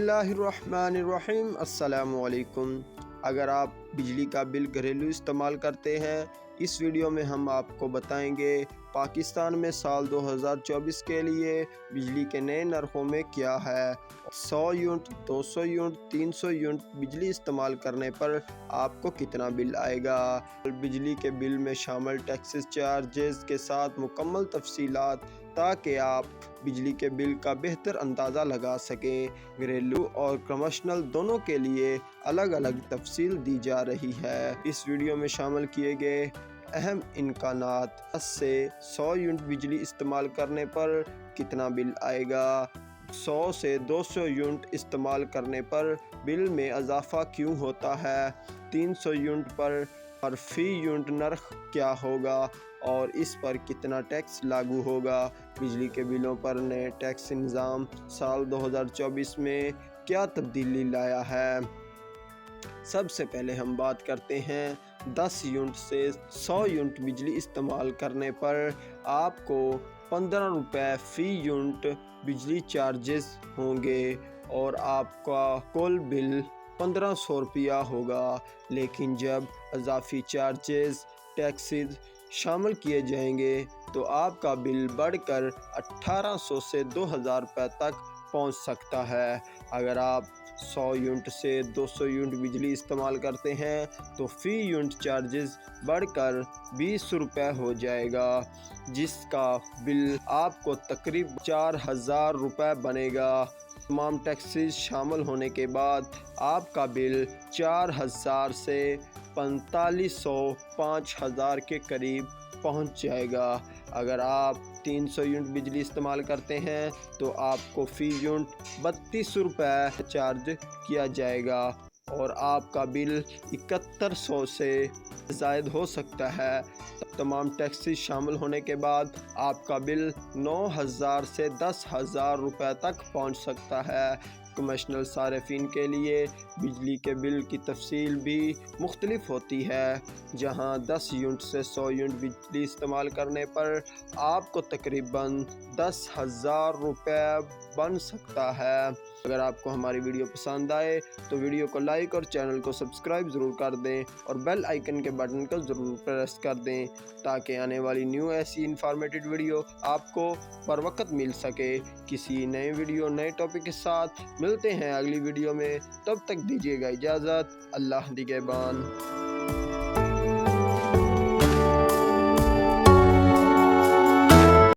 बिस्मिल्लाहिर्रहमानिर्रहीम। अस्सलाम वालेकुम। अगर आप बिजली का बिल घरेलू इस्तेमाल करते हैं, इस वीडियो में हम आपको बताएंगे पाकिस्तान में साल 2024 के लिए बिजली के नए नरखों में क्या है। 100 यूनिट, 200 यूनिट, 300 यूनिट बिजली इस्तेमाल करने पर आपको कितना बिल आएगा। बिजली के बिल में शामिल टैक्सेस, चार्जेस के साथ मुकम्मल तफसीलात, ताकि आप बिजली के बिल का बेहतर अंदाज़ा लगा सकें। घरेलू और कमर्शियल दोनों के लिए अलग अलग तफसील दी जा रही है। इस वीडियो में शामिल किए गए अहम इम्कानात: 10 से 100 यूनिट बिजली इस्तेमाल करने पर कितना बिल आएगा, 100 से 200 यूनिट इस्तेमाल करने पर बिल में इजाफा क्यों होता है, 300 यूनिट पर फी यूनिट नर्ख क्या होगा और इस पर कितना टैक्स लागू होगा। बिजली के बिलों पर नए टैक्स निज़ाम साल 2024 में क्या तब्दीली लाया है। सबसे पहले हम बात करते हैं 10 यूनिट से 100 यूनिट बिजली इस्तेमाल करने पर आपको 15 रुपये फ़ी यूनिट बिजली चार्जेस होंगे और आपका कुल बिल 1500 रुपया होगा। लेकिन जब इजाफी चार्जेस, टैक्सेस शामिल किए जाएंगे तो आपका बिल बढ़कर 1800 से 2000 रुपये तक पहुंच सकता है। अगर आप 100 यूनिट से 200 यूनिट बिजली इस्तेमाल करते हैं तो फ़ी यूनिट चार्जेस बढ़कर 20 रुपये हो जाएगा, जिसका बिल आपको तकरीबन 4000 रुपये बनेगा। तमाम टैक्सेस शामिल होने के बाद आपका बिल 4000 से 4500-5000 के करीब पहुंच जाएगा। अगर आप 300 यूनिट बिजली इस्तेमाल करते हैं तो आपको फ़ी यूनिट 32 रुपये चार्ज किया जाएगा और आपका बिल 7100 से ज़ायद हो सकता है। तमाम टैक्सेस शामिल होने के बाद आपका बिल 9000 से 10,000 रुपये तक पहुंच सकता है। कमर्शियल सार्फिन के लिए बिजली के बिल की तफसील भी मुख्तलिफ होती है, जहां 10 यूनिट से 100 यूनिट बिजली इस्तेमाल करने पर आपको तकरीबन 10,000 रुपये बन सकता है। अगर आपको हमारी वीडियो पसंद आए तो वीडियो को लाइक और चैनल को सब्सक्राइब ज़रूर कर दें और बेल आइकन के बटन को ज़रूर प्रेस कर दें, ताकि आने वाली न्यू ऐसी इन्फॉर्मेटिव वीडियो आपको बर वक्त मिल सके। किसी नए वीडियो, नए टॉपिक के साथ मिलते हैं अगली वीडियो में। तब तक दीजिएगा इजाज़त। अल्लाह निगहबान।